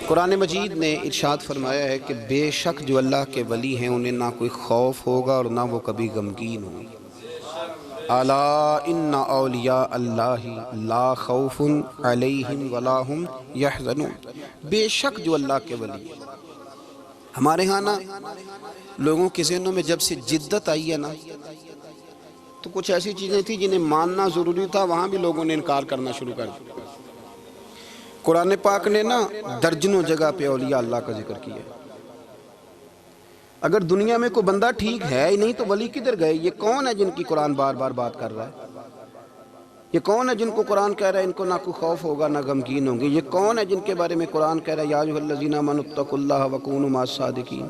قرآن مجید نے ارشاد فرمایا ہے کہ بے شک جو اللہ کے ولی ہیں انہیں نہ کوئی خوف ہوگا اور نہ وہ کبھی غمگین ہوں گے۔ الا ان اولیاء اللہ لا خوف علیہم ولا هم یحزنون۔ بے شک جو اللہ کے ولی ہیں۔ ہمارے ہاں نا لوگوں کے ذہنوں میں جب سے جدت آئی ہے نا تو کچھ ایسی چیزیں تھیں جنہیں ماننا ضروری تھا، وہاں بھی لوگوں نے انکار کرنا شروع کر دیا۔ قرآن پاک نے نا درجنوں جگہ پہ اولیاء اللہ کا ذکر کیا ہے۔ اگر دنیا میں کوئی بندہ ٹھیک ہے ہی نہیں تو ولی کدھر گئے؟ یہ کون ہے جن کی قرآن بار بار بات کر رہا ہے؟ یہ کون ہے جن کو قرآن کہہ رہا ہے ان کو نہ کوئی خوف ہوگا نہ غمگین ہوں گے؟ یہ کون ہے جن کے بارے میں قرآن کہہ رہا ہے یا ایھا الذین آمنوا اتقوا اللہ وکونوا مع الصادقین؟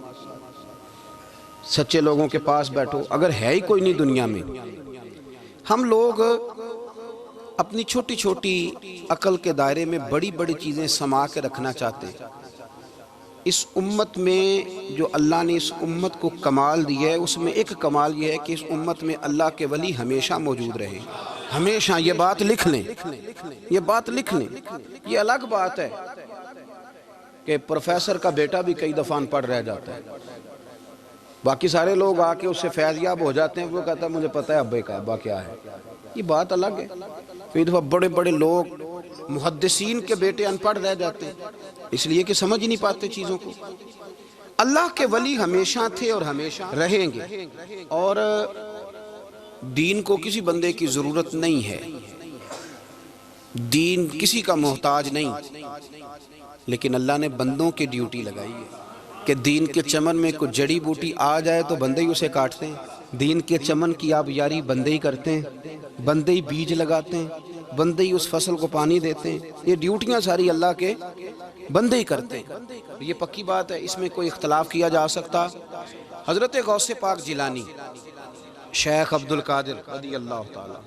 سچے لوگوں کے پاس بیٹھو۔ اگر ہے ہی کوئی نہیں دنیا میں، ہم لوگ اپنی چھوٹی چھوٹی عقل کے دائرے میں بڑی بڑی چیزیں سما کے رکھنا چاہتے ہیں۔ اس امت میں جو اللہ نے اس امت کو کمال دیا ہے اس میں ایک کمال یہ ہے کہ اس امت میں اللہ کے ولی ہمیشہ موجود رہے، ہمیشہ۔ یہ بات لکھ لیں، یہ بات لکھ لیں۔ یہ الگ بات ہے کہ پروفیسر کا بیٹا بھی کئی دفعہ ان پڑھ رہ جاتا ہے، باقی سارے لوگ آ کے اس سے فیض یاب ہو جاتے ہیں، وہ کہتا ہے مجھے پتہ ہے ابے کا ابا کیا ہے۔ یہ بات الگ ہے۔ کئی دفعہ بڑے بڑے لوگ محدثین کے بیٹے ان پڑھ رہ جاتے ہیں اس لیے کہ سمجھ ہی نہیں پاتے چیزوں کو۔ اللہ کے ولی ہمیشہ تھے اور ہمیشہ رہیں گے، اور دین کو کسی بندے کی ضرورت نہیں ہے، دین کسی کا محتاج نہیں، لیکن اللہ نے بندوں کی ڈیوٹی لگائی ہے کہ دین کے چمن میں کوئی جڑی بوٹی آ جائے تو بندے ہی اسے کاٹتے ہیں، دین کے چمن کی آبیاری بندے ہی کرتے ہیں، بندے ہی بیج لگاتے ہیں، بندے ہی اس فصل کو پانی دیتے ہیں۔ یہ ڈیوٹیاں ساری اللہ کے بندے ہی کرتے ہیں، یہ پکی بات ہے، اس میں کوئی اختلاف کیا جا سکتا۔ حضرت غوث پاک جیلانی شیخ عبد القادر رضی اللہ تعالیٰ،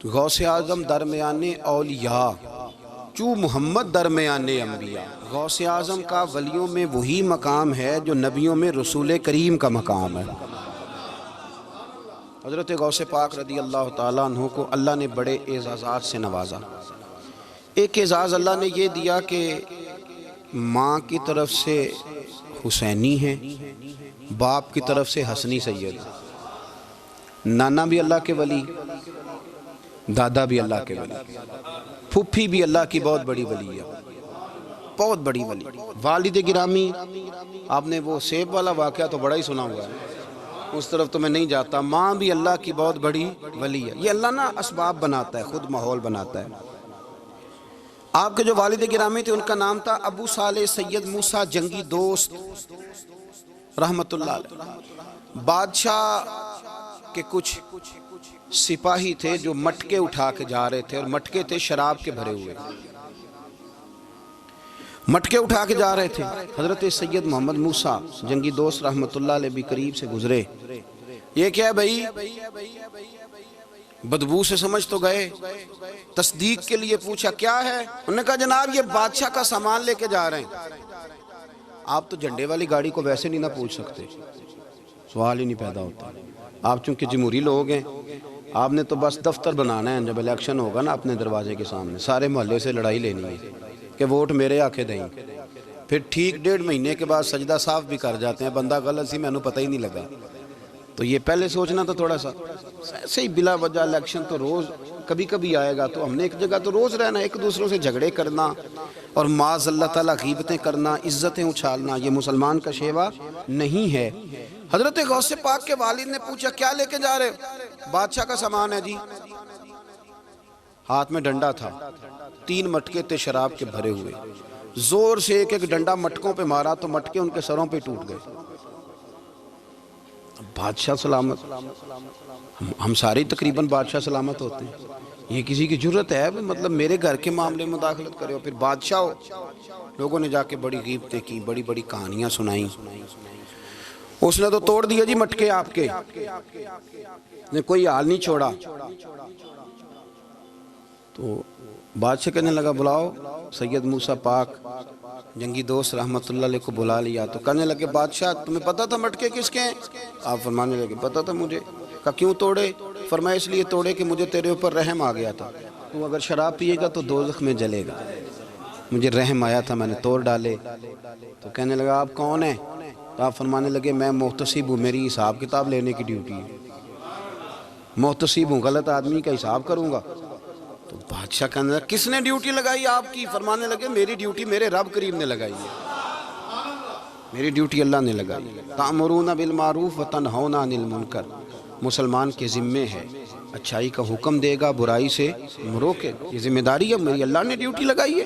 غوث اعظم درمیان اولیاء چو محمد درمیان انبیاء۔ غوث اعظم کا ولیوں میں وہی مقام ہے جو نبیوں میں رسول کریم کا مقام ہے۔ حضرت غوث پاک رضی اللہ تعالیٰ عنہ کو اللہ نے بڑے اعزازات سے نوازا۔ ایک اعزاز اللہ نے یہ دیا کہ ماں کی طرف سے حسینی ہیں، باپ کی طرف سے حسنی سید، نانا بھی اللہ کے ولی، دادا بھی اللہ کے ولی، پھوپھی بھی اللہ کی بہت بڑی ولی ہے، بہت بڑی ولی۔ والد گرامی، آپ نے وہ سیب والا واقعہ تو بڑا ہی سنا ہوا ہے، اس طرف تو میں نہیں جاتا۔ ماں بھی اللہ کی بہت بڑی ولی ہے۔ یہ اللہ نا اسباب بناتا ہے، خود ماحول بناتا ہے۔ آپ کے جو والد گرامی تھے ان کا نام تھا ابو صالح سید موسیٰ جنگی دوست رحمت اللہ علیہ۔ بادشاہ کے کچھ سپاہی تھے جو مٹکے اٹھا کے جا رہے تھے، اور مٹکے تھے شراب کے بھرے ہوئے، مٹکے اٹھا کے جا رہے تھے۔ حضرت سید محمد موسیٰ جنگی دوست رحمت اللہ علیہ بھی قریب سے گزرے۔ یہ کیا ہے بھائی؟ بدبو سے سمجھ تو گئے، تصدیق کے لیے پوچھا کیا ہے؟ انہوں نے کہا جناب یہ بادشاہ کا سامان لے کے جا رہے ہیں۔ آپ تو جھنڈے والی گاڑی کو ویسے نہیں نہ پوچھ سکتے، سوال ہی نہیں پیدا ہوتا۔ آپ چونکہ جمہوری لوگ ہیں، آپ نے تو بس دفتر بنانا ہے، جب الیکشن ہوگا نا اپنے دروازے کے سامنے سارے محلے سے لڑائی لینی ہے کہ ووٹ میرے آکے دیں، پھر ٹھیک 1.5 مہینے کے بعد سجدہ صاف بھی کر جاتے ہیں، بندہ غلط سی میں نے پتہ ہی نہیں لگا۔ تو یہ پہلے سوچنا تو تھوڑا سا ایسے ہی بلا وجہ الیکشن تو روز کبھی کبھی آئے گا، تو ہم نے ایک جگہ تو روز رہنا، ایک دوسروں سے جھگڑے کرنا اور معاذ اللہ تعالیٰ غیبتیں کرنا، عزتیں اچھالنا، یہ مسلمان کا شیوا نہیں ہے۔ حضرت غوث پاک کے والد نے پوچھا کیا لے کے جا رہے؟ بادشاہ کا سامان ہے جی۔ ہاتھ میں ڈنڈا تھا، 3 مٹکے تھے شراب کے بھرے ہوئے، زور سے ایک ایک ڈنڈا مٹکوں پہ مارا تو مٹکے ان کے سروں پہ ٹوٹ گئے۔ بادشاہ سلامت، ہم سارے تقریباً بادشاہ سلامت ہوتے ہیں، یہ کسی کی جرت ہے مطلب میرے گھر کے معاملے میں مداخلت کرے ہو، پھر بادشاہ ہو۔ لوگوں نے جا کے بڑی غیبتیں کی، بڑی بڑی کہانیاں سنائیں۔ اس نے تو توڑ دیا جی مٹکے آپ کے، نے کوئی حال نہیں چھوڑا۔ تو بادشاہ کہنے لگا بلاؤ سید موسیٰ پاک جنگی دوست رحمت اللہ علیہ کو بلا لیا۔ تو کہنے لگے بادشاہ تمہیں پتا تھا مٹکے کس کے ہیں؟ آپ فرمانے لگے پتا تھا مجھے۔ کہا کیوں توڑے؟ فرمایا اس لیے توڑے کہ مجھے تیرے اوپر رحم آ گیا تھا، تو اگر شراب پیے گا تو دوزخ میں جلے گا۔ مجھے رحم آیا تھا، میں نے توڑ ڈالے۔ تو کہنے لگا آپ کون ہیں؟ تو آپ فرمانے لگے میں محتسب ہوں، میری حساب کتاب لینے کی ڈیوٹی ہے، محتسب ہوں، غلط آدمی کا حساب کروں گا۔ تو بادشاہ کہنے لگا کس نے ڈیوٹی لگائی آپ کی؟ فرمانے لگے میری ڈیوٹی میرے رب کریم نے لگائی ہے، میری ڈیوٹی اللہ نے لگائی ہے۔ تأمرون بالمعروف وتنہون عن المنکر، مسلمان کے ذمے ہے اچھائی کا حکم دے گا، برائی سے روکے گا، یہ ذمہ داری ہے میری، اللہ نے ڈیوٹی لگائی ہے۔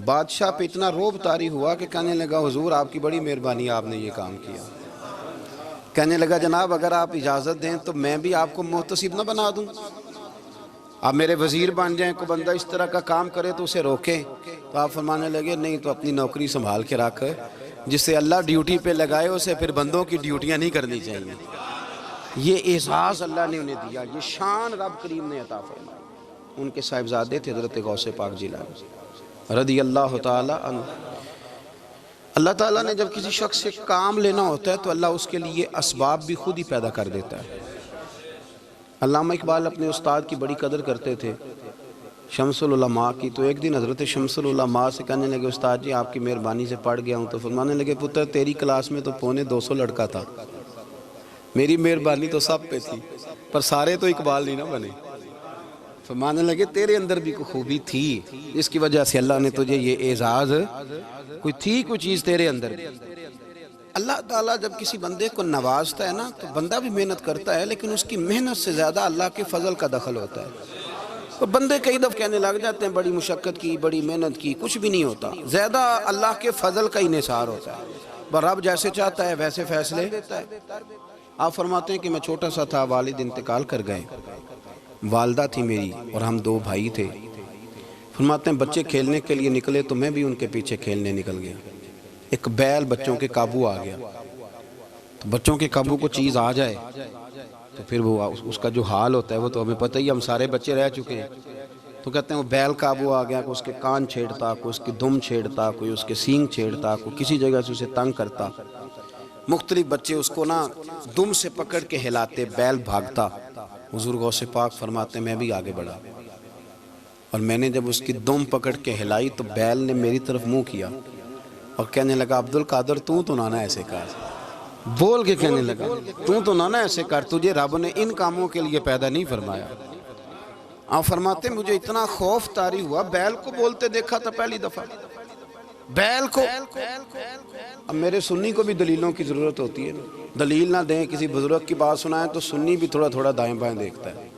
بادشاہ پہ اتنا روب طاری ہوا کہ کہنے لگا حضور آپ کی بڑی مہربانی، آپ نے یہ کام کیا۔ کہنے لگا جناب اگر آپ اجازت دیں تو میں بھی آپ کو محتسب نہ بنا دوں، آپ میرے وزیر بن جائیں، کوئی بندہ اس طرح کا کام کرے تو اسے روکیں۔ تو آپ فرمانے لگے نہیں، تو اپنی نوکری سنبھال کے رکھ، جسے اللہ ڈیوٹی پہ لگائے اسے پھر بندوں کی ڈیوٹیاں نہیں کرنی چاہیے۔ یہ اعزاز اللہ نے انہیں دیا، یہ شان رب کریم نے عطا فرمائی۔ ان کے صاحبزادے تھے حضرت غوث پاک جیلانی رضی اللہ تعالی عنہ۔ اللہ تعالیٰ نے جب کسی شخص سے کام لینا ہوتا ہے تو اللہ اس کے لیے اسباب بھی خود ہی پیدا کر دیتا ہے۔ علامہ اقبال اپنے استاد کی بڑی قدر کرتے تھے، شمس العلماء کی۔ تو ایک دن حضرت شمس العلماء سے کہنے لگے استاد جی آپ کی مہربانی سے پڑھ گیا ہوں۔ تو فرمانے لگے پتر تیری کلاس میں تو 250 لڑکا تھا، میری مہربانی تو سب پہ تھی، پر سارے تو اقبال نہیں نہ بنے۔ فرمانے لگے تیرے اندر بھی کوئی خوبی تھی، اس کی وجہ سے اللہ نے تجھے یہ اعزاز، کوئی چیز تیرے اندر بھی۔ اللہ تعالیٰ جب کسی بندے کو نوازتا ہے نا تو بندہ بھی محنت کرتا ہے، لیکن اس کی محنت سے زیادہ اللہ کے فضل کا دخل ہوتا ہے۔ تو بندے کئی دفعہ کہنے لگ جاتے ہیں بڑی مشقت کی، بڑی محنت کی، کچھ بھی نہیں ہوتا، زیادہ اللہ کے فضل کا انحصار ہوتا ہے۔ پر رب جیسے چاہتا ہے ویسے فیصلے دیتا ہے۔ آپ فرماتے ہیں کہ میں چھوٹا سا تھا، والد انتقال کر گئے، والدہ تھی میری اور ہم 2 بھائی تھے۔ فرماتے ہیں بچے کھیلنے کے لیے نکلے تو میں بھی ان کے پیچھے کھیلنے نکل گیا۔ ایک بیل بچوں کے قابو آ گیا، تو بچوں کے قابو کو چیز آ جائے تو پھر وہ اس کا جو حال ہوتا ہے وہ تو ہمیں پتہ ہی، ہم سارے بچے رہ چکے ہیں۔ تو کہتے ہیں وہ بیل قابو آ گیا، کوئی اس کے کان چھیڑتا، کوئی اس کی دم چھیڑتا، کوئی اس کے سینگ چھیڑتا، کوئی کسی جگہ سے اسے تنگ کرتا۔ مختلف بچے اس کو نا دم سے پکڑ کے ہلاتے، بیل بھاگتا۔ حضور غوث پاک فرماتے میں بھی آگے بڑھا، اور میں نے جب اس کی دم پکڑ کے ہلائی تو بیل نے میری طرف منہ کیا اور کہنے لگا عبدالقادر تو نانا ایسے کر، بول کے کہنے لگا تو نانا ایسے کر، تجھے رب نے ان کاموں کے لیے پیدا نہیں فرمایا۔ آپ فرماتے مجھے اتنا خوف طاری ہوا، بیل کو بولتے دیکھا تھا پہلی دفعہ، بیل کو۔ اب میرے سنی کو بھی دلیلوں کی ضرورت ہوتی ہے، دلیل نہ دیں، کسی بزرگ کی بات سنائیں تو سنی بھی تھوڑا تھوڑا دائیں بائیں دیکھتا ہے۔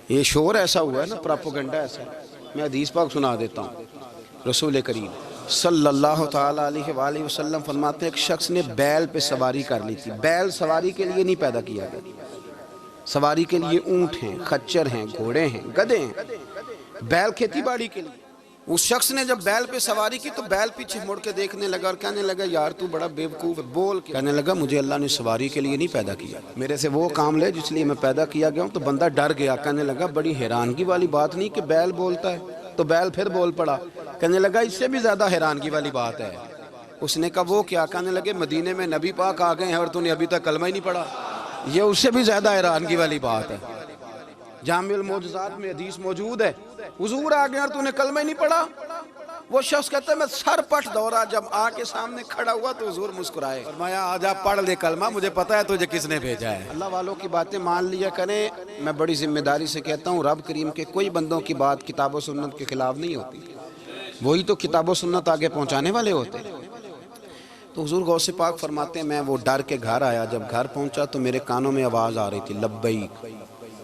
یہ شور ایسا ہوا ہے نا، پراپوگنڈا ایسا ہے۔ میں حدیث پاک سنا دیتا ہوں۔ رسول کریم صلی اللہ تعالیٰ علیہ وآلہ وسلم فرماتے ہیں ایک شخص نے بیل پہ سواری کر لی تھی۔ بیل سواری کے لیے نہیں پیدا کیا گیا، سواری کے لیے اونٹ ہیں، خچر ہیں، گھوڑے ہیں، گدھے ہیں، بیل کھیتی باڑی کے لیے۔ اس شخص نے جب بیل پہ سواری کی تو بیل پیچھے مڑ کے دیکھنے لگا اور کہنے لگا یار تو بڑا بیوقوف ہے، بول کے کہنے لگا مجھے اللہ نے سواری کے لیے نہیں پیدا کیا، میرے سے وہ کام لے جس لیے میں پیدا کیا گیا ہوں۔ تو بندہ ڈر گیا، کہنے لگا بڑی حیرانگی والی بات نہیں کہ بیل بولتا ہے، تو بیل پھر بول پڑا۔ کہنے لگا اس سے بھی زیادہ حیرانگی والی بات ہے۔ اس نے کہا وہ کیا؟ کہنے لگے مدینے میں نبی پاک آ گئے ہیں اور تو نے ابھی تک کلمہ ہی نہیں پڑھا، یہ اس سے بھی زیادہ حیرانگی والی بات ہے۔ جامع المعجزات میں حدیث موجود ہے، حضور آ گئے اور تو نے کلمہ ہی نہیں پڑھا۔ وہ شخص کہتا ہے میں سر پٹ دورا، جب آ کے سامنے کھڑا ہوا تو حضور مسکرائے، فرمایا آجا پڑھ لے کلمہ، مجھے پتہ ہے تجھے کس نے بھیجا ہے۔ اللہ والوں کی باتیں مان لیا کریں، میں بڑی ذمہ داری سے کہتا ہوں رب کریم کے کوئی بندوں کی بات کتاب و سنت کے خلاف نہیں ہوتی، وہی تو کتاب و سنت آگے پہنچانے والے ہوتے۔ تو حضور غوث پاک فرماتے ہیں میں وہ ڈر کے گھر آیا، جب گھر پہنچا تو میرے کانوں میں آواز آ رہی تھی لبیک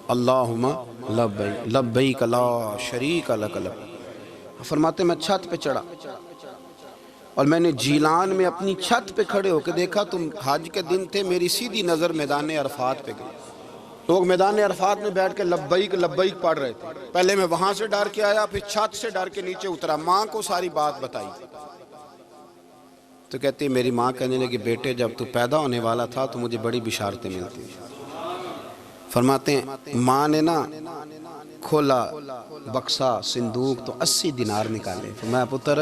اللہم لبیک لبیک لا شریک لک لبیک۔ فرماتے میں چھت پہ چڑھا اور میں نے جیلان میں اپنی چھت پہ کھڑے ہو کے دیکھا تو حج کے دن تھے، میری سیدھی نظر میدان عرفات پہ گئی، لوگ میدان عرفات میں بیٹھ کے لبیک لبیک پڑھ رہے تھے۔ پہلے میں وہاں سے ڈر کے آیا، پھر چھت سے ڈر کے نیچے اترا، ماں کو ساری بات بتائی تو کہتی میری ماں کہنے لگی بیٹے جب تو پیدا ہونے والا تھا تو مجھے بڑی بشارتیں ملتی۔ فرماتے ہیں ماں نے نا کھولا بکسا صندوق تو 80 دینار نکالے، فرمایا پتر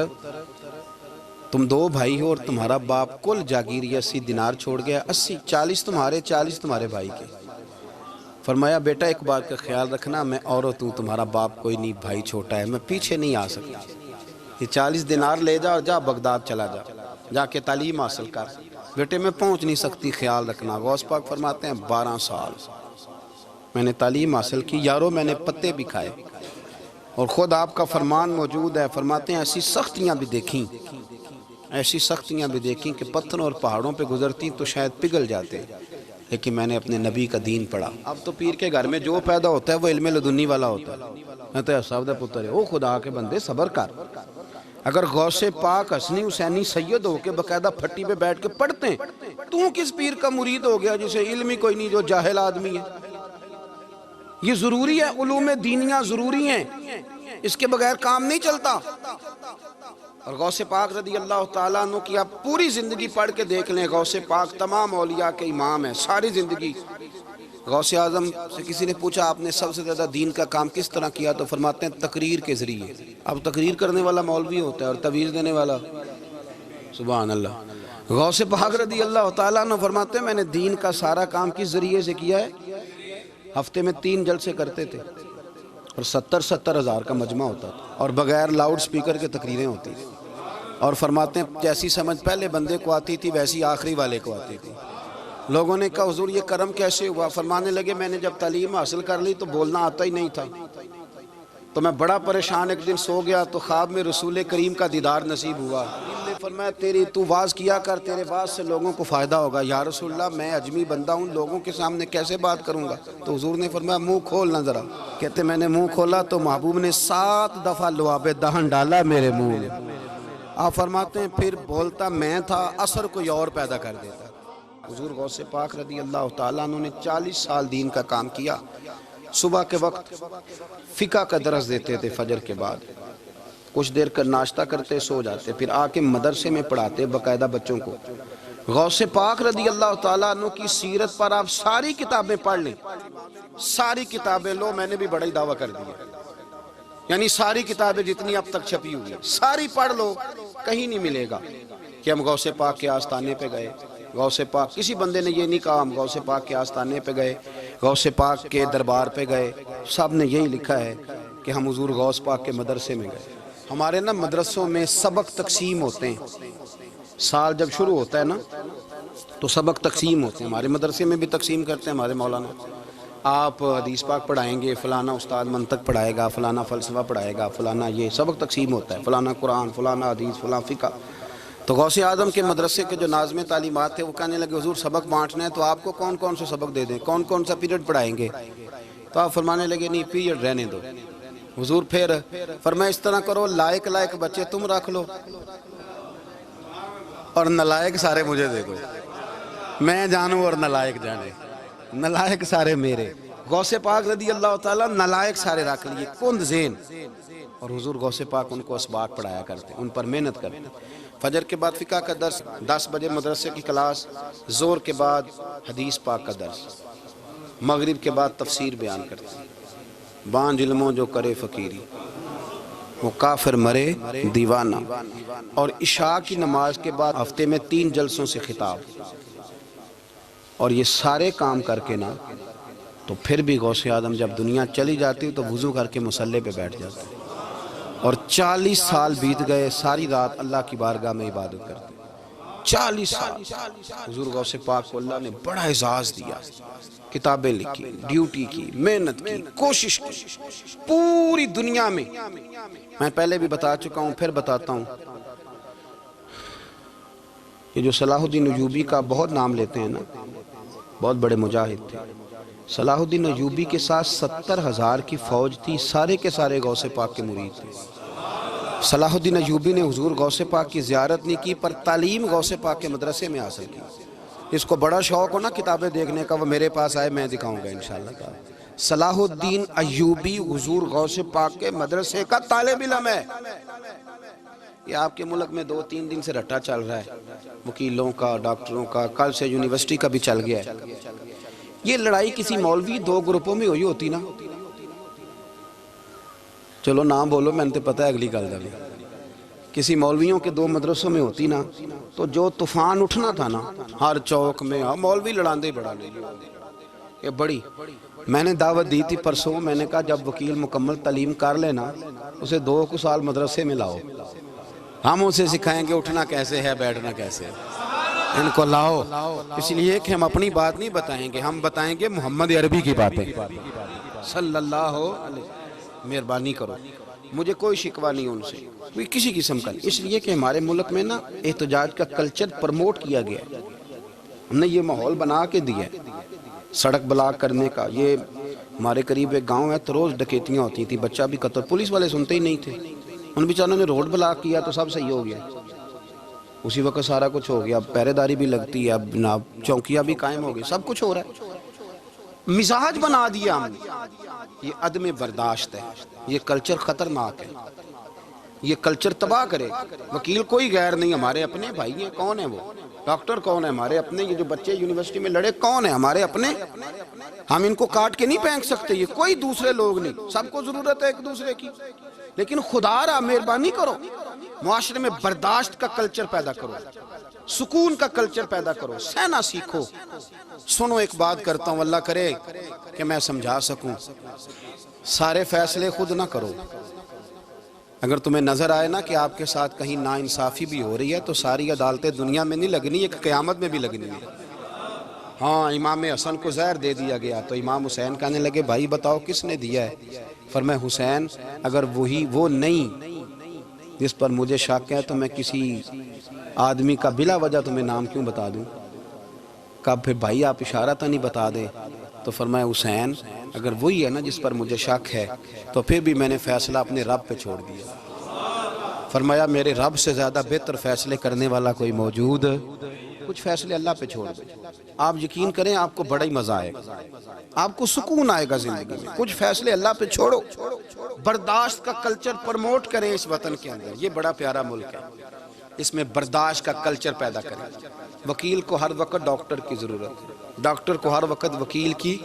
تم 2 بھائی ہو اور تمہارا باپ کل جاگیر 80 دینار چھوڑ گیا، 80 40 تمہارے 40 تمہارے بھائی کے۔ فرمایا بیٹا ایک بات کا خیال رکھنا، میں عورت ہوں، تمہارا باپ کوئی نہیں، بھائی چھوٹا ہے، میں پیچھے نہیں آ سکتا، یہ 40 دینار لے جا اور جا بغداد چلا جا کے تعلیم حاصل کر. بیٹے میں پہنچ نہیں سکتی، خیال رکھنا. غوث پاک فرماتے ہیں 12 سال میں نے تعلیم حاصل کی یارو، میں نے پتے بھی کھائے. اور خود آپ کا فرمان موجود ہے، فرماتے ہیں ایسی سختیاں بھی دیکھیں، ایسی سختیاں بھی دیکھیں کہ پتھروں اور پہاڑوں پہ گزرتی تو شاید پگھل جاتے، لیکن میں نے اپنے نبی کا دین پڑھا. اب تو پیر کے گھر میں جو پیدا ہوتا ہے وہ علم لدنی والا ہوتا ہے. میں تو صاحب دا پتر ہے، او خدا کے بندے صبر کر. اگر غوث پاک حسنی حسینی سید ہو کے باقاعدہ پھٹی پہ بیٹھ کے پڑھتے ہیں، تو کس پیر کا مرید ہو گیا جسے علم ہی کوئی نہیں، جو جاہل آدمی ہے؟ یہ ضروری ہے، علوم دینیاں ضروری ہیں، اس کے بغیر کام نہیں چلتا. اور غوث پاک رضی اللہ تعالیٰ عنہ کی آپ پوری زندگی پڑھ کے دیکھ لیں. غوث پاک تمام اولیاء کے امام ہیں ساری زندگی. غوث اعظم سے کسی نے پوچھا آپ نے سب سے زیادہ دین کا کام کس طرح کیا، تو فرماتے ہیں تقریر کے ذریعے. اب تقریر کرنے والا مولوی ہوتا ہے اور تویز دینے والا سبحان اللہ. غوث پاک رضی اللہ تعالیٰ عنہ فرماتے ہیں میں نے دین کا سارا کام کس ذریعے سے کیا ہے. ہفتے میں 3 جلسے کرتے تھے اور 70 ہزار کا مجمع ہوتا تھا اور بغیر لاؤڈ سپیکر کے تقریریں ہوتی تھیں. اور فرماتے ہیں جیسی سمجھ پہلے بندے کو آتی تھی ویسی آخری والے کو آتی تھی. لوگوں نے کہا حضور یہ کرم کیسے ہوا؟ فرمانے لگے میں نے جب تعلیم حاصل کر لی تو بولنا آتا ہی نہیں تھا، تو میں بڑا پریشان ایک دن سو گیا تو خواب میں رسول کریم کا دیدار نصیب ہوا. فرمایا تیری تو واز کیا کر، تیرے واز سے لوگوں کو فائدہ ہوگا. یا رسول اللہ میں اجمی بندہ ہوں، لوگوں کے سامنے کیسے بات کروں گا؟ تو حضور نے فرمایا منہ کھولنا ذرا. کہتے میں نے منہ کھولا تو محبوب نے 7 دفعہ لعاب دہن ڈالا میرے منہ میں. آپ فرماتے ہیں پھر بولتا میں تھا، اثر کوئی اور پیدا کر دیتا. حضور غوث پاک رضی اللہ تعالیٰ عنہ نے 40 سال دین کا کام کیا. صبح کے وقت فقہ کا درس دیتے تھے فجر کے بعد، کچھ دیر کر ناشتہ کرتے سو جاتے، پھر آ کے مدرسے میں پڑھاتے باقاعدہ بچوں کو. غوث پاک رضی اللہ تعالیٰ عنہ کی سیرت پر آپ ساری کتابیں پڑھ لیں، ساری کتابیں لو. میں نے بھی بڑا ہی دعویٰ کر دیا، یعنی ساری کتابیں جتنی اب تک چھپی ہوئی ہیں ساری پڑھ لو، کہیں نہیں ملے گا کہ ہم غوث پاک کے آستانے پہ گئے. غوث پاک کسی بندے نے یہ نہیں کہا ہم غوث پاک کے آستانے پہ گئے، غوث پاک کے دربار پہ گئے. سب نے یہی لکھا ہے کہ ہم حضور غوث پاک کے مدرسے میں گئے. ہمارے نا مدرسوں میں سبق تقسیم ہوتے ہیں، سال جب شروع ہوتا ہے نا تو سبق تقسیم ہوتے ہیں. ہمارے مدرسے میں بھی تقسیم کرتے ہیں ہمارے مولانا. آپ حدیث پاک پڑھائیں گے، فلانا استاد منطق پڑھائے گا، فلانا فلسفہ پڑھائے گا، فلانا یہ سبق تقسیم ہوتا ہے، فلانا قرآن، فلانا حدیث، فلاں فقہ. تو غوث اعظم کے مدرسے کے جو ناظم تعلیمات تھے وہ کہنے لگے حضور سبق بانٹنا ہے تو آپ کو کون کون سے سبق دے دیں، کون کون سا پیریڈ پڑھائیں گے؟ تو آپ فرمانے لگے نہیں پیریڈ رہنے دو. حضور پھر فرمایا اس طرح کرو لائق بچے تم رکھ لو اور نلائق سارے مجھے دے دو، میں جانوں اور نلائق جانے، نلائق سارے میرے. غوث پاک رضی اللہ تعالیٰ نلائق سارے رکھ لیے کند ذہن. اور حضور غوث پاک ان کو اسباق پڑھایا کرتے، ان پر محنت کرتے. فجر کے بعد فقہ کا درس، 10 بجے مدرسے کی کلاس، زور کے بعد حدیث پاک کا درس، مغرب کے بعد تفسیر بیان کرتے. بانج علموں جو کرے فقیری وہ کافر مرے دیوانہ. اور عشاء کی نماز کے بعد ہفتے میں 3 جلسوں سے خطاب. اور یہ سارے کام کر کے نا تو پھر بھی غوث اعظم جب دنیا چلی جاتی تو وضو کر کے مصلی پہ بیٹھ جاتے. اور 40 سال بیت گئے، ساری رات اللہ کی بارگاہ میں عبادت کرتے. 40 سال حضور غوث پاک کو اللہ نے بڑا اعزاز دیا، کتابیں لکھی، ڈیوٹی کی، محنت کی، کوشش کی پوری دنیا میں. میں پہلے بھی بتا چکا ہوں پھر بتاتا ہوں، یہ جو صلاح الدین ایوبی کا بہت نام لیتے ہیں نا، بہت بڑے مجاہد تھے. صلاح الدین ایوبی کے ساتھ 70,000 کی فوج تھی، سارے کے سارے غوث پاک کے مرید تھے. صلاح الدین ایوبی نے حضور غوث پاک کی زیارت نہیں کی پر تعلیم غوث پاک کے مدرسے میں حاصل کی. اس کو بڑا شوق ہو نا کتابیں دیکھنے کا، وہ میرے پاس آئے میں دکھاؤں گا انشاءاللہ تعالی. صلاح الدین ایوبی حضور غوث پاک کے مدرسے کا طالب علم ہے. یہ آپ کے ملک میں 2-3 دن سے رٹا چل رہا ہے، وکیلوں کا، ڈاکٹروں کا، کل سے یونیورسٹی کا بھی چل گیا ہے. یہ لڑائی کسی مولوی 2 گروپوں میں ہوئی ہوتی نا، چلو نام بولو میں نے پتہ ہے اگلی گل دے، کسی مولویوں کے 2 مدرسوں میں ہوتی نا تو جو طوفان اٹھنا تھا نا ہر چوک میں، مولوی لڑاندے بڑا لے یہ بڑی. میں نے دعوت دی تھی پرسوں، میں نے کہا جب وکیل مکمل تعلیم کر لینا اسے 2 سال مدرسے میں لاؤ. ہم اسے سکھائیں گے اٹھنا کیسے ہے بیٹھنا کیسے ہے. ان کو لاؤ اس لیے کہ ہم اپنی بات نہیں بتائیں گے, ہم بتائیں گے محمد عربی کی باتیں صلی اللہ علیہ. مہربانی کرو, مجھے کوئی شکوہ نہیں ان سے کوئی کسی قسم کا, اس لیے کہ ہمارے ملک میں نا احتجاج کا کلچر پرموٹ کیا گیا ہے. ہم نے یہ ماحول بنا کے دیا ہے سڑک بلاک کرنے کا. یہ ہمارے قریب ایک گاؤں ہے تو روز ڈکیتیاں ہوتی تھی, بچہ بھی قتل, پولیس والے سنتے ہی نہیں تھے. ان بیچاروں نے روڈ بلاک کیا تو سب صحیح ہو گیا, اسی وقت سارا کچھ ہو گیا. اب پہرے داری بھی لگتی ہے, اب جناب چوکیاں بھی قائم ہو گئی, سب کچھ ہو رہا ہے. مزاج بنا دیا ہم نے. یہ عدم برداشت ہے, یہ کلچر خطرناک ہے, یہ کلچر تباہ کرے. وکیل کوئی غیر نہیں, ہمارے اپنے بھائی ہیں. کون ہے وہ ڈاکٹر, کون ہے ہمارے اپنے. یہ جو بچے یونیورسٹی میں لڑے کون ہے ہمارے اپنے. ہم ان کو کاٹ کے نہیں پھینک سکتے, یہ کوئی دوسرے لوگ نہیں, سب کو ضرورت ہے ایک دوسرے کی. لیکن خدا را مہربانی کرو, معاشرے میں برداشت کا کلچر پیدا کرو, سکون کا کلچر پیدا کرو, سہنا سیکھو. سنو ایک بات کرتا ہوں, اللہ کرے کہ میں سمجھا سکوں. سارے فیصلے خود نہ کرو. اگر تمہیں نظر آئے نا کہ آپ کے ساتھ کہیں ناانصافی بھی ہو رہی ہے تو ساری عدالتیں دنیا میں نہیں لگنی, ایک قیامت میں بھی لگنی ہے. ہاں امام حسن کو زہر دے دیا گیا تو امام حسین کہنے لگے بھائی بتاؤ کس نے دیا ہے. فرمایا حسین اگر وہی وہ نہیں جس پر مجھے شک ہے تو میں کسی آدمی کا بلا وجہ تمہیں نام کیوں بتا دوں. کہا پھر بھائی آپ اشارہ تو نہیں بتا دیں. تو فرمایا حسین اگر وہی ہے نا جس پر مجھے شک ہے تو پھر بھی میں نے فیصلہ اپنے رب پہ چھوڑ دیا. فرمایا میرے رب سے زیادہ بہتر فیصلے کرنے والا کوئی موجود, کچھ فیصلے اللہ پہ چھوڑ دیں. آپ یقین کریں آپ کو بڑا ہی مزہ آئے گا, آپ کو سکون آئے گا زندگی میں. کچھ فیصلے اللہ پہ چھوڑو, برداشت کا کلچر پرموٹ کریں اس وطن کے اندر. یہ بڑا پیارا ملک ہے, اس میں برداشت کا کلچر پیدا کریں. وکیل کو ہر وقت ڈاکٹر کی ضرورت ہے, ڈاکٹر کو ہر وقت وکیل کی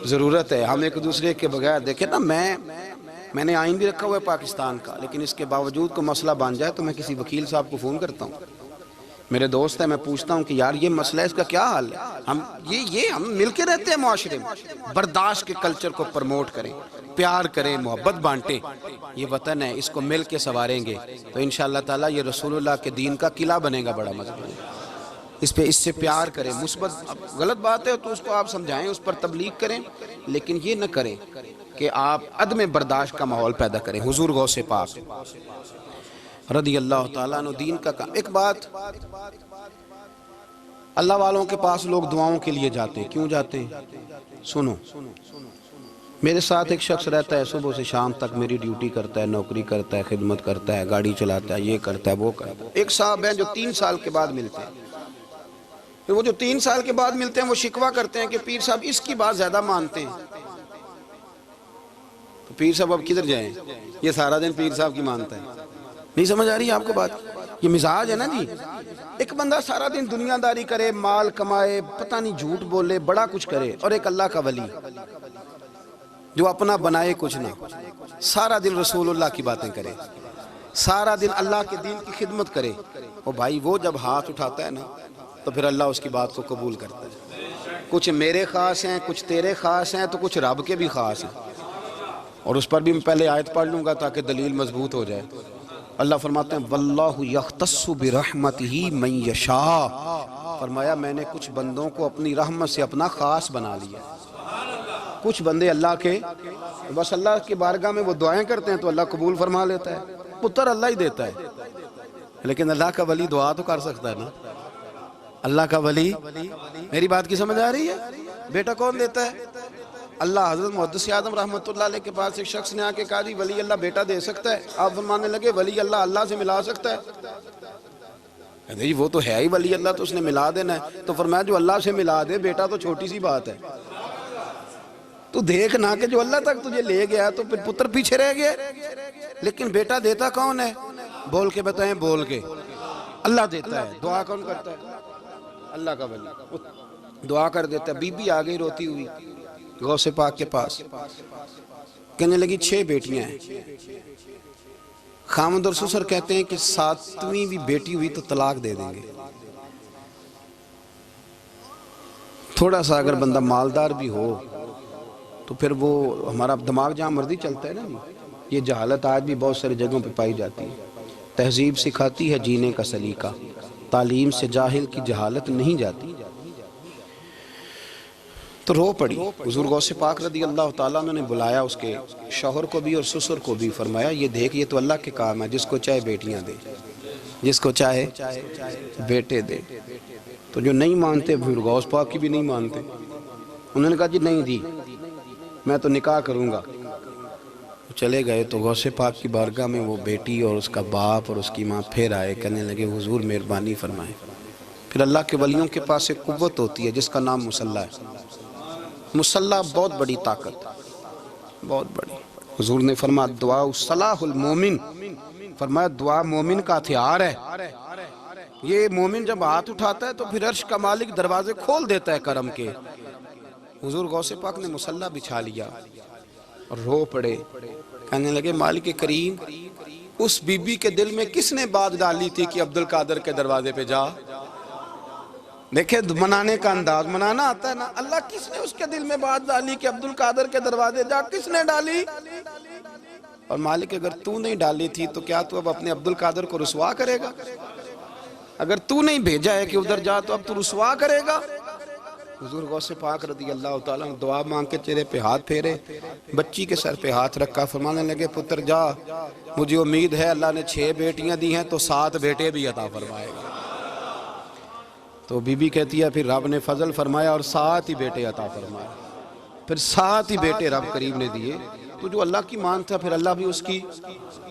ضرورت ہے. ہم ایک دوسرے کے بغیر دیکھیں نا, میں نے آئین بھی رکھا ہوا ہے پاکستان کا, لیکن اس کے باوجود کو مسئلہ بن جائے تو میں کسی وکیل صاحب کو فون کرتا ہوں. میرے دوست ہے, میں پوچھتا ہوں کہ یار یہ مسئلہ ہے, اس کا کیا حال ہے. ہم مل کے رہتے ہیں معاشرے میں. برداشت کے کلچر کو پرموٹ کریں, پیار کریں, محبت بانٹیں. یہ وطن ہے, اس کو مل کے سنواریں گے تو انشاءاللہ تعالیٰ یہ رسول اللہ کے دین کا قلعہ بنے گا بڑا مضبوط. اس سے پیار کریں. مثبت غلط بات ہے تو اس کو آپ سمجھائیں, اس پر تبلیغ کریں, لیکن یہ نہ کریں کہ آپ عدم برداشت کا ماحول پیدا کریں. حضور غوث پاک رضی اللہ تعالیٰ عنہ دین کا کام. ایک بات, اللہ والوں کے پاس لوگ دعاؤں کے لیے جاتے ہیں, کیوں جاتے ہیں؟ سنو, میرے ساتھ ایک شخص رہتا ہے, صبح سے شام تک میری ڈیوٹی کرتا ہے, نوکری کرتا ہے, خدمت کرتا ہے, گاڑی چلاتا ہے, یہ کرتا ہے وہ کرتا ہے. ایک صاحب ہیں جو 3 سال کے بعد ملتے ہیں. پھر وہ جو 3 سال کے بعد ملتے ہیں وہ شکوہ کرتے ہیں کہ پیر صاحب اس کی بات زیادہ مانتے ہیں. تو پیر صاحب اب کدھر جائیں, یہ سارا دن پیر صاحب کی مانتا ہے. نہیں سمجھ آ رہی ہے آپ کو بات؟ یہ مزاج ہے نا جی. ایک بندہ سارا دن دنیا داری کرے, مال کمائے, پتہ نہیں جھوٹ بولے, بڑا کچھ کرے, اور ایک اللہ کا ولی جو اپنا بنائے کچھ نہ, سارا دن رسول اللہ کی باتیں کرے, سارا دن اللہ کے دین کی خدمت کرے. اور بھائی وہ جب ہاتھ اٹھاتا ہے نا تو پھر اللہ اس کی بات کو قبول کرتا ہے. کچھ میرے خاص ہیں, کچھ تیرے خاص ہیں, تو کچھ رب کے بھی خاص ہیں. اور اس پر بھی میں پہلے آیت پڑھ لوں گا تاکہ دلیل مضبوط ہو جائے. اللہ فرماتے ہیں واللہ یختص برحمتہ من یشاء. فرمایا میں نے کچھ بندوں کو اپنی رحمت سے اپنا خاص بنا لیا. کچھ بندے اللہ کے بس اللہ کی بارگاہ میں وہ دعائیں کرتے ہیں تو اللہ قبول فرما لیتا ہے. پتر اللہ ہی دیتا ہے, لیکن اللہ کا ولی دعا تو کر سکتا ہے نا. اللہ کا ولی, میری بات کی سمجھ آ رہی ہے؟ بیٹا کون دیتا ہے؟ اللہ. حضرت محدث اعظم رحمۃ اللہ علیہ کے پاس ایک شخص نے آ کے کہا جی ولی اللہ بیٹا دے سکتا ہے؟ آپ فرمانے لگے ولی اللہ اللہ سے ملا سکتا ہے؟ جی وہ تو ہے ہی ولی اللہ, تو اس نے ملا دینا ہے. تو فرمایا جو اللہ سے ملا دے بیٹا تو چھوٹی سی بات ہے. تو دیکھ نہ کہ جو اللہ تک تجھے لے گیا تو پھر پتر پیچھے رہ گیا. لیکن بیٹا دیتا کون ہے؟ بول کے بتائیں, بول کے. اللہ دیتا ہے. دعا کون کرتا ہے؟ اللہ کا ولی دعا کر دیتا ہے. بی بی آ گئی روتی ہوئی غوث پاک کے پاس, کہنے لگی 6 بیٹیاں ہیں. خامد اور سسر کہتے ہیں کہ 7ویں بھی بیٹی ہوئی تو طلاق دے دیں گے. تھوڑا سا اگر بندہ مالدار بھی ہو تو پھر وہ ہمارا دماغ جہاں مرضی چلتا ہے نا جی. یہ جہالت آج بھی بہت ساری جگہوں پہ پائی جاتی ہے. تہذیب سکھاتی ہے جینے کا سلیقہ، تعلیم سے جاہل کی جہالت نہیں جاتی۔ تو رو پڑی۔ حضور غوث پاک رضی اللہ تعالیٰ عنہ نے بلایا اس کے شوہر کو بھی اور سسر کو بھی، فرمایا یہ دیکھ یہ تو اللہ کے کام ہے، جس کو چاہے بیٹیاں دے، جس کو چاہے بیٹے دے۔ تو جو نہیں مانتے پھر غوث پاک کی بھی نہیں مانتے، انہوں نے کہا جی نہیں دی، میں تو نکاح کروں گا۔ چلے گئے تو غوث پاک کی بارگاہ میں وہ بیٹی اور اس کا باپ اور اس کی ماں پھر آئے، کہنے لگے حضور مہربانی فرمائیں۔ پھر اللہ کے ولیوں کے پاس ایک قوت ہوتی ہے جس کا نام مصلی ہے۔ مصلی بہت بڑی طاقت، بہت بڑی۔ حضور نے فرمایا دعا صلاح المومن، فرمایا دعا مومن کا ہتھیار ہے۔ یہ مومن جب ہاتھ اٹھاتا ہے تو پھر عرش کا مالک دروازے کھول دیتا ہے کرم کے۔ حضور غوث پاک نے مصلی بچھا لیا اور رو پڑے، کہنے لگے مالک کریم، اس بی بی کے دل میں کس نے بات ڈالی تھی کہ عبد القادر کے دروازے پہ جا؟ دیکھیں منانے کا انداز، منانا آتا ہے نا۔ اللہ کس نے اس کے دل میں بات ڈالی کہ عبد القادر کے دروازے جا؟ کس نے ڈالی؟ اور مالک اگر تو نہیں ڈالی تھی تو کیا تو اب اپنے عبد القادر کو رسوا کرے گا؟ اگر تو نہیں بھیجا ہے کہ ادھر جا تو اب تو رسوا کرے گا؟ حضور غوث پاک رضی اللہ تعالیٰ نے دعا مانگ کے چہرے پہ ہاتھ پھیرے، بچی کے سر پہ ہاتھ رکھا، فرمانے لگے پتر جا، مجھے امید ہے اللہ نے 6 بیٹیاں دی ہیں تو 7 بیٹے بھی عطا فرمائے گا۔ تو بی بی کہتی ہے پھر رب نے فضل فرمایا اور 7 ہی بیٹے عطا فرمائے، پھر 7 ہی بیٹے رب کریم نے دیے۔ تو جو اللہ کی مان تھا پھر اللہ بھی اس کی،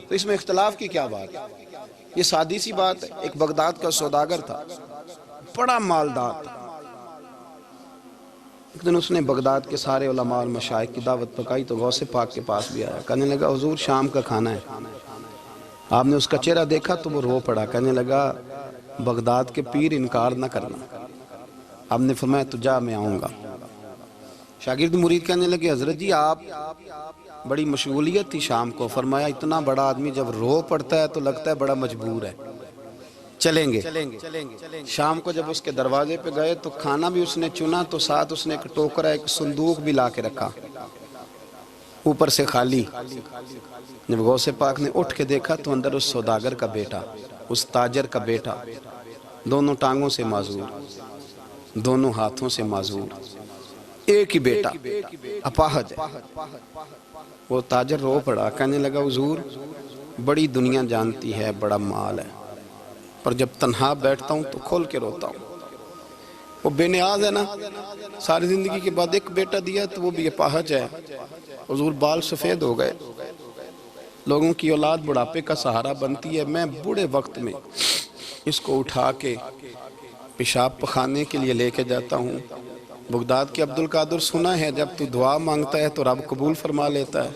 تو اس میں اختلاف کی کیا بات ہے؟ یہ سادی سی بات ہے۔ ایک بغداد کا سوداگر تھا، بڑا مالدار تھا۔ ایک دن اس نے بغداد کے سارے علماء اور مشائخ کی دعوت پکائی تو غوث پاک کے پاس بھی آیا، کہنے لگا حضور شام کا کھانا ہے۔ آپ نے اس کا چہرہ دیکھا تو وہ رو پڑا، کہنے لگا بغداد کے پیر انکار نہ کرنا۔ آپ نے فرمایا تو جا میں آؤں گا۔ شاگرد مرید کہنے لگے حضرت جی آپ بڑی مشغولیت تھی شام کو، فرمایا اتنا بڑا آدمی جب رو پڑتا ہے تو لگتا ہے بڑا مجبور ہے، چلیں گے۔ شام کو جب اس کے دروازے پہ گئے تو کھانا بھی اس نے چنا تو ساتھ اس نے ایک ٹوکرا ایک صندوق بھی لا کے رکھا، اوپر سے خالی۔ جب غوث پاک نے اٹھ کے دیکھا تو اندر اس سوداگر کا بیٹا، اس تاجر کا بیٹا، دونوں ٹانگوں سے معذور، دونوں ہاتھوں سے معذور، ایک ہی بیٹا اپاہج ہے۔ وہ تاجر رو پڑا، کہنے لگا حضور بڑی دنیا جانتی ہے بڑا مال ہے، پر جب تنہا بیٹھتا ہوں تو کھول کے روتا ہوں۔ وہ بے نیاز ہے نا، ساری زندگی کے بعد ایک بیٹا دیا تو وہ بھی اپاہج ہے۔ حضور بال سفید ہو گئے، لوگوں کی اولاد بڑھاپے کا سہارا بنتی ہے، میں بوڑھے وقت میں اس کو اٹھا کے پیشاب پخانے کے لیے لے کے جاتا ہوں۔ بغداد کے عبد القادر سنا ہے جب تو دعا مانگتا ہے تو رب قبول فرما لیتا ہے،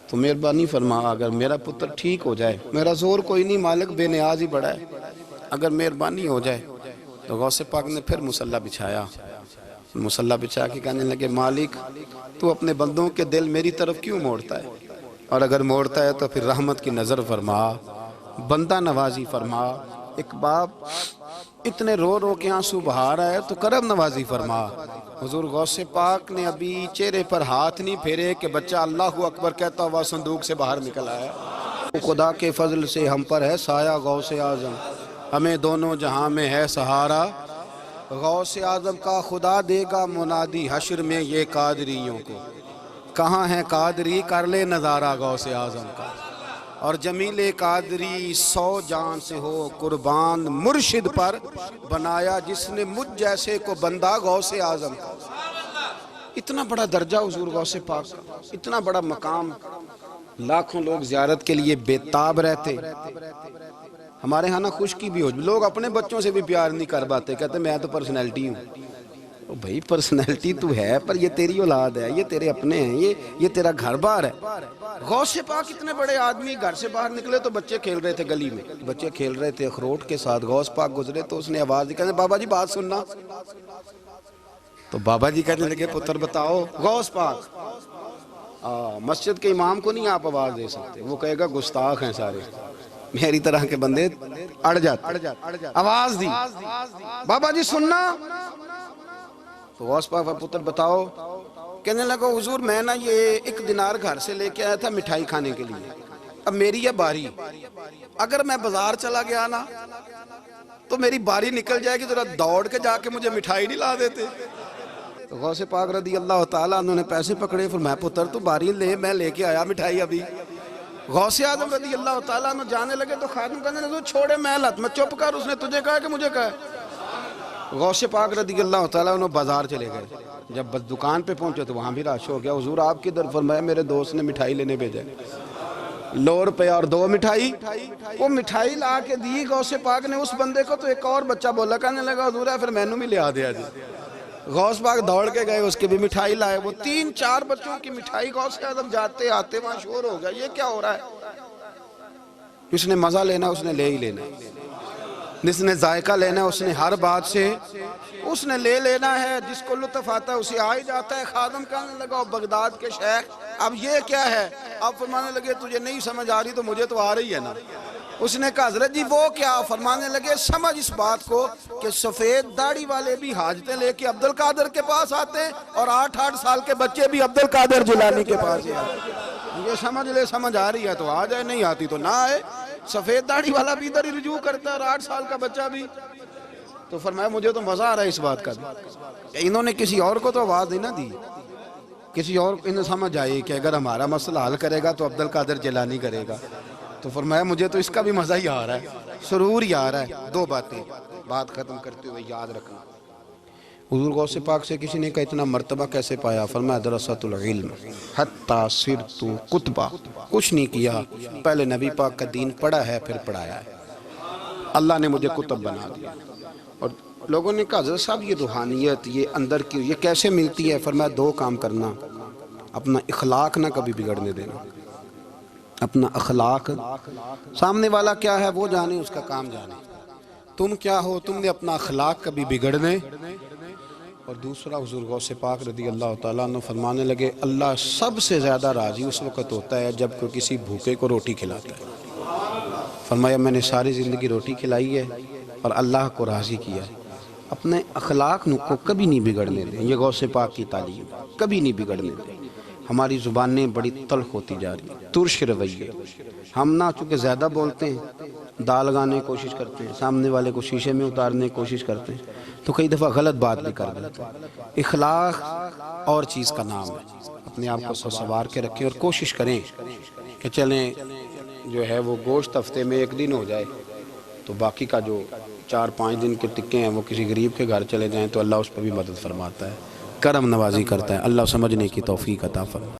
تو مہربانی فرما اگر میرا پتر ٹھیک ہو جائے، میرا زور کوئی نہیں مالک بے نیاز ہی بڑا ہے، اگر مہربانی ہو جائے۔ تو غوث پاک نے پھر مصلی بچھایا، مصلی بچھا کے کہنے لگے مالک تو اپنے بندوں کے دل میری طرف کیوں موڑتا ہے، اور اگر موڑتا ہے تو پھر رحمت کی نظر فرما، بندہ نوازی فرما۔ ایک باپ اتنے رو رو کے آنسو بہا رہا ہے تو کرم نوازی فرما۔ حضور غوث پاک نے ابھی چہرے پر ہاتھ نہیں پھیرے کہ بچہ اللہ اکبر کہتا ہوا صندوق سے باہر نکل آیا۔ خدا کے فضل سے ہم پر ہے سایہ غوث اعظم، ہمیں دونوں جہاں میں ہے سہارا، غوث اعظم کا خدا دے گا منادی حشر میں یہ قادریوں کو، کہاں ہے قادری کر لے نظارہ غوث اعظم کا، اور جمیل قادری 100 جان سے ہو قربان، مرشد پر بنایا جس نے مجھ جیسے کو بندہ غوث اعظم کا۔ اتنا بڑا درجہ حضور غوث پاک کا، اتنا بڑا مقام، لاکھوں لوگ زیارت کے لیے بے تاب رہتے۔ ہمارے ہاں نا خشکی بھی ہو، لوگ اپنے بچوں سے بھی پیار نہیں کر پاتے، کہتے میں تو پرسنالٹی ہوں۔ بھائی پرسنالٹی تو ہے پر یہ تیری اولاد ہے، یہ تیرے اپنے ہیں، یہ تیرا گھر بار ہے۔ غوث پاک اتنے بڑے آدمی گھر سے باہر نکلے تو بچے کھیل رہے تھے گلی میں، بچے کھیل رہے تھے اخروٹ کے ساتھ، غوث پاک گزرے تو اس نے آواز دی، کہتے بابا جی بات سننا، تو بابا جی کہنے لگے پتر بتاؤ۔ غوث پاک مسجد کے امام کو نہیں آپ آواز دے سکتے، وہ کہے گا گستاخ ہیں سارے، میری طرح کے بندے اڑ جاتے۔ آواز دی بابا جی سننا، تو غوث پاک پتر بتاؤ، کہنے لگا حضور میں نا یہ 1 دینار گھر سے لے کے آیا تھا مٹھائی کھانے کے لیے، اب میری ہے باری، اگر میں بازار چلا گیا نا تو میری باری نکل جائے گی، ذرا دوڑ کے جا کے مجھے مٹھائی نہیں لا دیتے؟ تو غوث پاک رضی اللہ تعالیٰ انہوں نے پیسے پکڑے، فرمایا پتر تو باری لے، میں لے کے آیا مٹھائی ابھی۔ غوث اعظم رضی اللہ تعالیٰ عنہ جانے لگے تو خادم کہنے لگے چھوڑے محل ہاتھ میں، چپ کر، اس نے تجھے کہا کہ مجھے کہا؟ غوث پاک رضی اللہ تعالیٰ عنہ بازار چلے گئے، جب بس دکان پہ پہنچے تو وہاں بھی رش ہو گیا۔ حضور آپ کدھر؟ فرمایا میرے دوست نے مٹھائی لینے بھیجا، 100 روپے اور 2 مٹھائی۔ وہ مٹھائی لا کے دی غوث پاک نے اس بندے کو، تو ایک اور بچہ بولا، کہنے لگا حضور ہے پھر مینوں بھی لے آ دیا جی۔ غوث پاک دوڑ کے گئے، اس کی بھی مٹھائی لائے، وہ 3-4 بچوں کی مٹھائی غوث اعظم جاتے آتے وہاں شور ہو گیا، یہ کیا ہو رہا ہے؟ جس نے مزہ لینا اس نے لے ہی لینا، جس نے ذائقہ لینا اس نے ہر بات سے اس نے لے لینا ہے، جس کو لطف آتا ہے اسے آ ہی جاتا ہے۔ خادم کہنے لگا بغداد کے شیخ اب یہ کیا ہے؟ اب فرمانے لگے تجھے نہیں سمجھ آ رہی تو مجھے تو آ رہی ہے نا۔ اس نے کہا حضرت جی وہ کیا؟ فرمانے لگے سمجھ اس بات کو کہ سفید داڑھی والے بھی حاجتیں لے کے عبد القادر کے پاس آتے ہیں، اور 8-8 سال کے بچے بھی عبد القادر جیلانی کے پاس آتے ہیں۔ یہ سمجھ لے، سمجھ آ رہی ہے تو آ جائے، نہیں آتی تو نہ آئے۔ سفید داڑھی والا بھی ادھر ہی رجوع کرتا ہے اور 8 سال کا بچہ بھی۔ تو فرمایا مجھے تو مزہ آ رہا ہے اس بات کا، انہوں نے کسی اور کو تو آواز نہیں نہ دی، کسی اور کو انہیں سمجھ آئی کہ اگر ہمارا مسئلہ حل کرے گا تو عبد القادر جیلانی کرے گا۔ تو فرمایا مجھے تو اس کا بھی مزہ ہی آ رہا ہے، سرور ہی آ رہا ہے۔ 2 باتیں بات ختم کرتے ہوئے یاد رکھنا۔ حضور غوث پاک سے کسی نے کہا اتنا مرتبہ کیسے پایا؟ فرمایا درست العلم حتی صرت کتبہ، کچھ نہیں کیا، پہلے نبی پاک کا دین پڑھا ہے پھر پڑھایا ہے، اللہ نے مجھے کتب بنا دیا۔ اور لوگوں نے کہا حضرت صاحب یہ روحانیت، یہ اندر کی، یہ کیسے ملتی ہے؟ فرمایا 2 کام کرنا، اپنا اخلاق نہ کبھی بگڑنے دینا، اپنا اخلاق، سامنے والا کیا ہے وہ جانے، اس کا کام جانے، تم کیا ہو، تم نے اپنا اخلاق کبھی بگڑنے۔ اور دوسرا حضور غوث پاک رضی اللہ تعالیٰ عنہ فرمانے لگے اللہ سب سے زیادہ راضی اس وقت ہوتا ہے جب کوئی کسی بھوکے کو روٹی کھلاتا ہے۔ فرمایا میں نے ساری زندگی روٹی کھلائی ہے اور اللہ کو راضی کیا ہے۔ اپنے اخلاق کو کبھی نہیں بگڑنے دیں، یہ غوث پاک کی تعلیم، کبھی نہیں بگڑنے دیں۔ ہماری زبانیں بڑی تلخ ہوتی جا رہی ہیں، ترش رویے، ہم نہ چونکہ زیادہ بولتے ہیں، دال لگانے کی کوشش کرتے ہیں، سامنے والے کو شیشے میں اتارنے کی کوشش کرتے ہیں، تو کئی دفعہ غلط بات بھی کر دیتے ہیں۔ اخلاق اور چیز کا نام ہے، اپنے آپ کو سنوار کے رکھیں اور کوشش کریں کہ چلیں جو ہے وہ گوشت ہفتے میں 1 دن ہو جائے تو باقی کا جو 4-5 دن کے ٹکے ہیں وہ کسی غریب کے گھر چلے جائیں تو اللہ اس پہ بھی مدد فرماتا ہے، کرم نوازی کرتا ہے۔ اللہ سمجھنے کی توفیق عطا فرمائے۔